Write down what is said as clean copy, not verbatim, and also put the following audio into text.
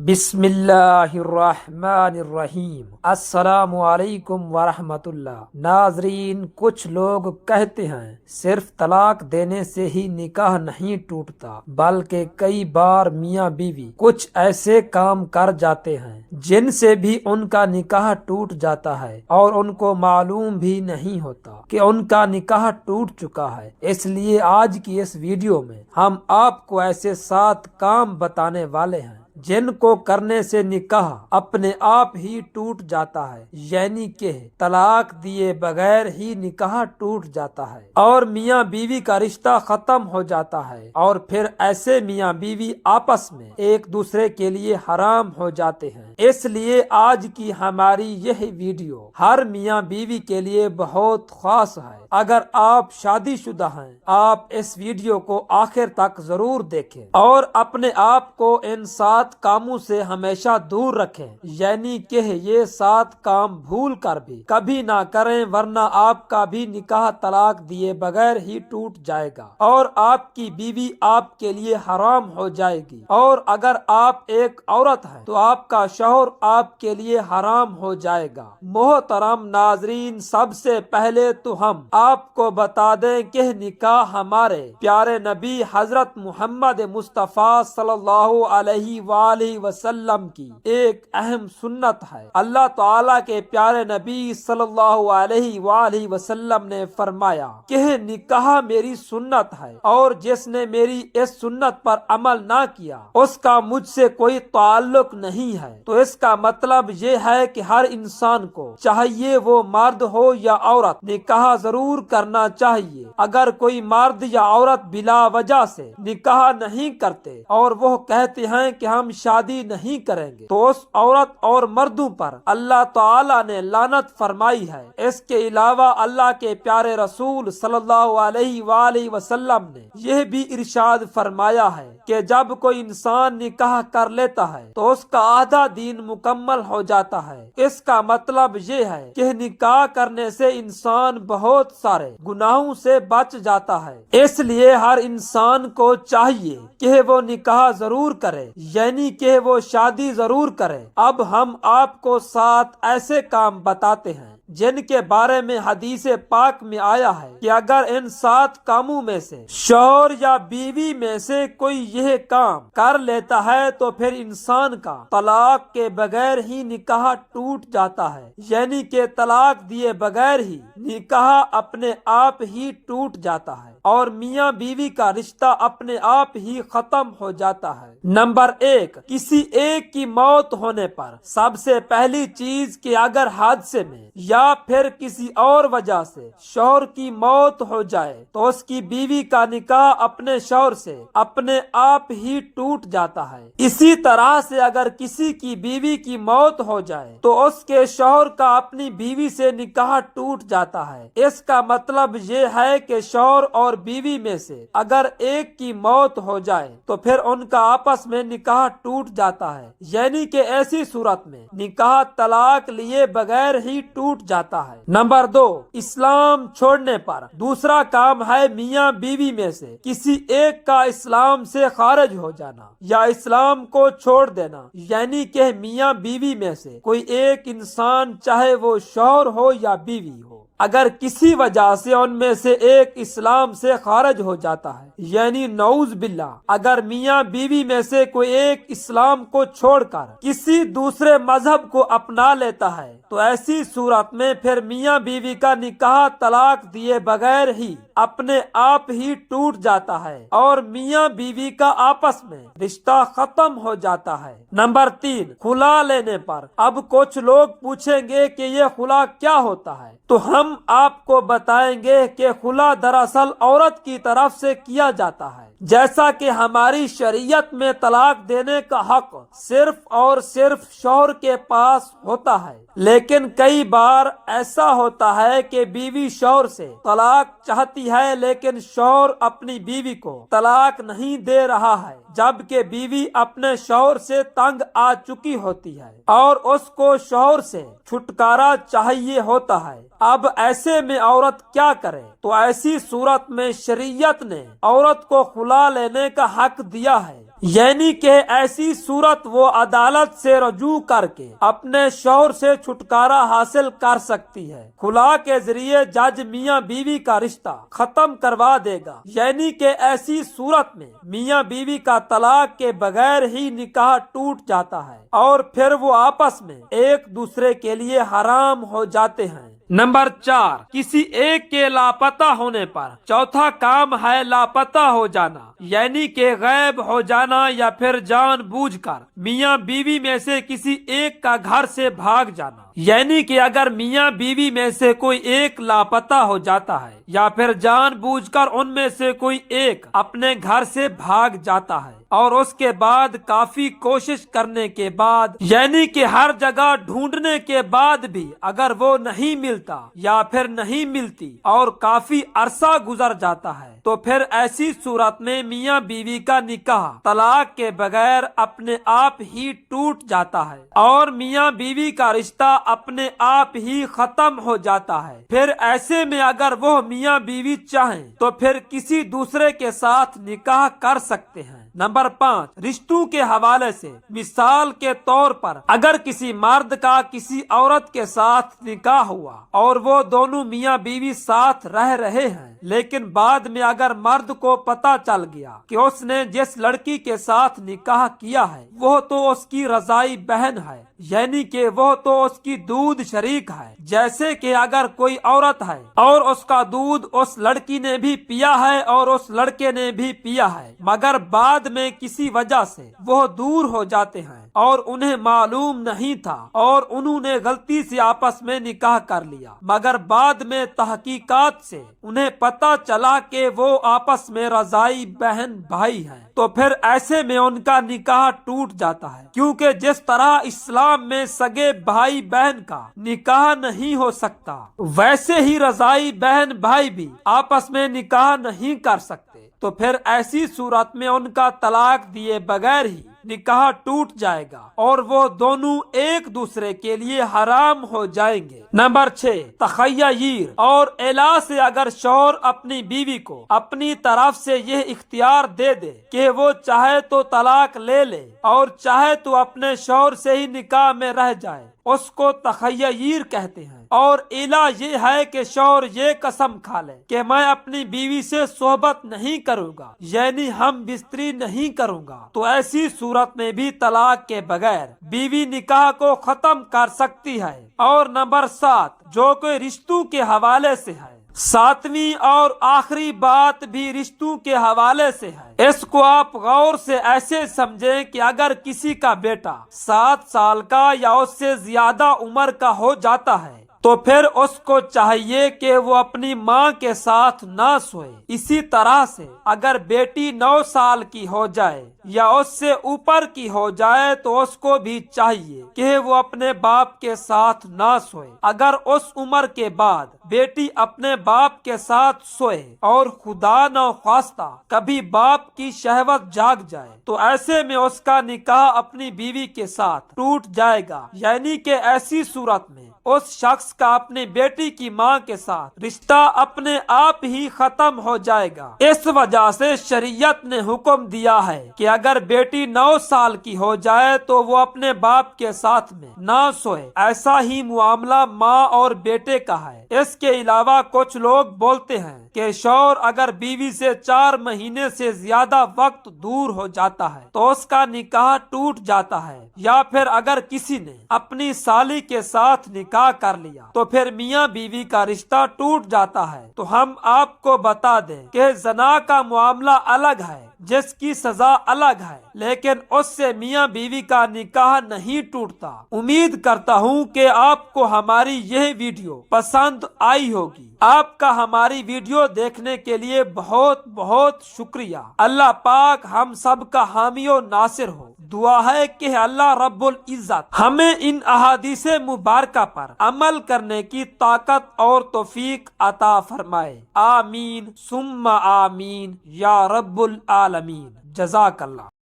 بسم اللہ الرحمن الرحیم۔ السلام علیکم ورحمۃ اللہ۔ ناظرین، کچھ لوگ کہتے ہیں صرف طلاق دینے سے ہی نکاح نہیں ٹوٹتا، بلکہ کئی بار میاں بیوی کچھ ایسے کام کر جاتے ہیں جن سے بھی ان کا نکاح ٹوٹ جاتا ہے اور ان کو معلوم بھی نہیں ہوتا کہ ان کا نکاح ٹوٹ چکا ہے۔ اس لیے آج کی اس ویڈیو میں ہم آپ کو ایسے 7 کام بتانے والے ہیں جن کو کرنے سے نکاح اپنے آپ ہی ٹوٹ جاتا ہے، یعنی کہ طلاق دیے بغیر ہی نکاح ٹوٹ جاتا ہے اور میاں بیوی کا رشتہ ختم ہو جاتا ہے، اور پھر ایسے میاں بیوی آپس میں ایک دوسرے کے لیے حرام ہو جاتے ہیں۔ اس لیے آج کی ہماری یہ ویڈیو ہر میاں بیوی کے لیے بہت خاص ہے۔ اگر آپ شادی شدہ ہیں، آپ اس ویڈیو کو آخر تک ضرور دیکھیں اور اپنے آپ کو ان 7 کاموں سے ہمیشہ دور رکھیں، یعنی کہ یہ 7 کام بھول کر بھی کبھی نہ کریں، ورنہ آپ کا بھی نکاح طلاق دیے بغیر ہی ٹوٹ جائے گا اور آپ کی بیوی آپ کے لیے حرام ہو جائے گی، اور اگر آپ ایک عورت ہیں تو آپ کا شوہر آپ کے لیے حرام ہو جائے گا۔ محترم ناظرین، سب سے پہلے تو ہم آپ کو بتا دیں کہ نکاح ہمارے پیارے نبی حضرت محمد مصطفیٰ صلی اللہ علیہ وآلہ وسلم کی ایک اہم سنت ہے۔ اللہ تعالیٰ کے پیارے نبی صلی اللہ علیہ وآلہ وسلم نے فرمایا کہ نکاح میری سنت ہے، اور جس نے میری اس سنت پر عمل نہ کیا اس کا مجھ سے کوئی تعلق نہیں ہے۔ تو اس کا مطلب یہ ہے کہ ہر انسان کو چاہیے وہ مرد ہو یا عورت، نکاح ضرور کرنا چاہیے۔ اگر کوئی مرد یا عورت بلا وجہ سے نکاح نہیں کرتے اور وہ کہتے ہیں کہ ہم شادی نہیں کریں گے، تو اس عورت اور مردوں پر اللہ تعالیٰ نے لعنت فرمائی ہے۔ اس کے علاوہ اللہ کے پیارے رسول صلی اللہ علیہ وآلہ وسلم نے یہ بھی ارشاد فرمایا ہے کہ جب کوئی انسان نکاح کر لیتا ہے تو اس کا آدھا دین مکمل ہو جاتا ہے۔ اس کا مطلب یہ ہے کہ نکاح کرنے سے انسان بہت سارے گناہوں سے بچ جاتا ہے۔ اس لیے ہر انسان کو چاہیے کہ وہ نکاح ضرور کرے، یعنی کہ وہ شادی ضرور کرے۔ اب ہم آپ کو 7 ایسے کام بتاتے ہیں جن کے بارے میں حدیث پاک میں آیا ہے کہ اگر ان 7 کاموں میں سے شوہر یا بیوی میں سے کوئی یہ کام کر لیتا ہے تو پھر انسان کا طلاق کے بغیر ہی نکاح ٹوٹ جاتا ہے، یعنی کہ طلاق دیے بغیر ہی نکاح اپنے آپ ہی ٹوٹ جاتا ہے اور میاں بیوی کا رشتہ اپنے آپ ہی ختم ہو جاتا ہے۔ نمبر 1، کسی ایک کی موت ہونے پر سب سے پہلی چیز کہ اگر حادثے میں یا پھر کسی اور وجہ سے شوہر کی موت ہو جائے تو اس کی بیوی کا نکاح اپنے شوہر سے اپنے آپ ہی ٹوٹ جاتا ہے۔ اسی طرح سے اگر کسی کی بیوی کی موت ہو جائے تو اس کے شوہر کا اپنی بیوی سے نکاح ٹوٹ جاتا ہے۔ اس کا مطلب یہ ہے کہ شوہر اور بیوی میں سے اگر ایک کی موت ہو جائے تو پھر ان کا آپس میں نکاح ٹوٹ جاتا ہے، یعنی کہ ایسی صورت میں نکاح طلاق لیے بغیر ہی ٹوٹ جاتا ہے۔ نمبر 2، اسلام چھوڑنے پر دوسرا کام ہے میاں بیوی میں سے کسی ایک کا اسلام سے خارج ہو جانا یا اسلام کو چھوڑ دینا، یعنی کہ میاں بیوی میں سے کوئی ایک انسان، چاہے وہ شوہر ہو یا بیوی ہو، اگر کسی وجہ سے ان میں سے ایک اسلام سے خارج ہو جاتا ہے، یعنی نعوذ باللہ اگر میاں بیوی میں سے کوئی ایک اسلام کو چھوڑ کر کسی دوسرے مذہب کو اپنا لیتا ہے تو ایسی صورت میں پھر میاں بیوی کا نکاح طلاق دیے بغیر ہی اپنے آپ ہی ٹوٹ جاتا ہے اور میاں بیوی کا آپس میں رشتہ ختم ہو جاتا ہے۔ نمبر 3، خلا لینے پر۔ اب کچھ لوگ پوچھیں گے کہ یہ خلا کیا ہوتا ہے، تو ہم آپ کو بتائیں گے کہ خلا دراصل عورت کی طرف سے کیا جاتا ہے، جیسا کہ ہماری شریعت میں طلاق دینے کا حق صرف اور صرف شوہر کے پاس ہوتا ہے، لیکن کئی بار ایسا ہوتا ہے کہ بیوی شوہر سے طلاق چاہتی ہے لیکن شوہر اپنی بیوی کو طلاق نہیں دے رہا ہے، جبکہ بیوی اپنے شوہر سے تنگ آ چکی ہوتی ہے اور اس کو شوہر سے چھٹکارا چاہیے ہوتا ہے۔ اب ایسے میں عورت کیا کرے؟ تو ایسی صورت میں شریعت نے عورت کو خلا لینے کا حق دیا ہے، یعنی کہ ایسی صورت وہ عدالت سے رجوع کر کے اپنے شوہر سے چھٹکارا حاصل کر سکتی ہے۔ خلا کے ذریعے جج میاں بیوی کا رشتہ ختم کروا دے گا، یعنی کہ ایسی صورت میں میاں بیوی کا طلاق کے بغیر ہی نکاح ٹوٹ جاتا ہے اور پھر وہ آپس میں ایک دوسرے کے لیے حرام ہو جاتے ہیں۔ نمبر 4، کسی ایک کے لاپتہ ہونے پر چوتھا کام ہے لاپتہ ہو جانا، یعنی کہ غائب ہو جانا یا پھر جان بوجھ کر میاں بیوی میں سے کسی ایک کا گھر سے بھاگ جانا۔ یعنی کہ اگر میاں بیوی میں سے کوئی ایک لاپتہ ہو جاتا ہے یا پھر جان بوجھ کر ان میں سے کوئی ایک اپنے گھر سے بھاگ جاتا ہے اور اس کے بعد کافی کوشش کرنے کے بعد، یعنی کہ ہر جگہ ڈھونڈنے کے بعد بھی اگر وہ نہیں ملتا یا پھر نہیں ملتی اور کافی عرصہ گزر جاتا ہے، تو پھر ایسی صورت میں میاں بیوی کا نکاح طلاق کے بغیر اپنے آپ ہی ٹوٹ جاتا ہے اور میاں بیوی کا رشتہ اپنے آپ ہی ختم ہو جاتا ہے۔ پھر ایسے میں اگر وہ میاں بیوی چاہیں تو پھر کسی دوسرے کے ساتھ نکاح کر سکتے ہیں۔ نمبر 5، رشتوں کے حوالے سے مثال کے طور پر اگر کسی مرد کا کسی عورت کے ساتھ نکاح ہوا اور وہ دونوں میاں بیوی ساتھ رہ رہے ہیں، لیکن بعد میں اگر مرد کو پتہ چل گیا کہ اس نے جس لڑکی کے ساتھ نکاح کیا ہے وہ تو اس کی رضائی بہن ہے، یعنی کہ وہ تو اس کی دودھ شریک ہے، جیسے کہ اگر کوئی عورت ہے اور اس کا دودھ اس لڑکی نے بھی پیا ہے اور اس لڑکے نے بھی پیا ہے، مگر بعد میں کسی وجہ سے وہ دور ہو جاتے ہیں اور انہیں معلوم نہیں تھا اور انہوں نے غلطی سے آپس میں نکاح کر لیا، مگر بعد میں تحقیقات سے انہیں پتہ چلا کہ وہ آپس میں رضائی بہن بھائی ہیں، تو پھر ایسے میں ان کا نکاح ٹوٹ جاتا ہے، کیونکہ جس طرح اسلام میں سگے بھائی بہن کا نکاح نہیں ہو سکتا، ویسے ہی رضائی بہن بھائی بھی آپس میں نکاح نہیں کر سکتے، تو پھر ایسی صورت میں ان کا طلاق دیے بغیر ہی نکاح ٹوٹ جائے گا اور وہ دونوں ایک دوسرے کے لیے حرام ہو جائیں گے۔ نمبر 6، تخییر اور الا سے اگر شوہر اپنی بیوی کو اپنی طرف سے یہ اختیار دے دے کہ وہ چاہے تو طلاق لے لے اور چاہے تو اپنے شوہر سے ہی نکاح میں رہ جائے، اس کو تخییر کہتے ہیں۔ اور الا یہ ہے کہ شوہر یہ قسم کھا لے کہ میں اپنی بیوی سے صحبت نہیں کروں گا، یعنی ہم بستری نہیں کروں گا، تو ایسی صورت میں بھی طلاق کے بغیر بیوی نکاح کو ختم کر سکتی ہے۔ اور نمبر 7، جو کوئی رشتوں کے حوالے سے ہے، 7ویں اور آخری بات بھی رشتوں کے حوالے سے ہے، اس کو آپ غور سے ایسے سمجھیں کہ اگر کسی کا بیٹا 7 سال کا یا اس سے زیادہ عمر کا ہو جاتا ہے تو پھر اس کو چاہیے کہ وہ اپنی ماں کے ساتھ نہ سوئے۔ اسی طرح سے اگر بیٹی 9 سال کی ہو جائے یا اس سے اوپر کی ہو جائے تو اس کو بھی چاہیے کہ وہ اپنے باپ کے ساتھ نہ سوئے۔ اگر اس عمر کے بعد بیٹی اپنے باپ کے ساتھ سوئے اور خدا نخواستہ کبھی باپ کی شہوت جاگ جائے تو ایسے میں اس کا نکاح اپنی بیوی کے ساتھ ٹوٹ جائے گا، یعنی کہ ایسی صورت میں اس شخص کا اپنی بیٹی کی ماں کے ساتھ رشتہ اپنے آپ ہی ختم ہو جائے گا۔ اس وجہ سے شریعت نے حکم دیا ہے کہ اگر بیٹی 9 سال کی ہو جائے تو وہ اپنے باپ کے ساتھ میں نہ سوئے۔ ایسا ہی معاملہ ماں اور بیٹے کا ہے۔ اس کے علاوہ کچھ لوگ بولتے ہیں کہ شوہر اگر بیوی سے 4 مہینے سے زیادہ وقت دور ہو جاتا ہے تو اس کا نکاح ٹوٹ جاتا ہے، یا پھر اگر کسی نے اپنی سالی کے ساتھ نکاح کر لیا تو پھر میاں بیوی کا رشتہ ٹوٹ جاتا ہے۔ تو ہم آپ کو بتا دیں کہ زنا کا معاملہ الگ ہے جس کی سزا الگ ہے، لیکن اس سے میاں بیوی کا نکاح نہیں ٹوٹتا۔ امید کرتا ہوں کہ آپ کو ہماری یہ ویڈیو پسند آئی ہوگی۔ آپ کا ہماری ویڈیو دیکھنے کے لیے بہت بہت شکریہ۔ اللہ پاک ہم سب کا حامی و ناصر ہو۔ دعا ہے کہ اللہ رب العزت ہمیں ان احادیث مبارکہ پر عمل کرنے کی طاقت اور توفیق عطا فرمائے۔ آمین ثم آمین یا رب العالمین۔ جزاک اللہ۔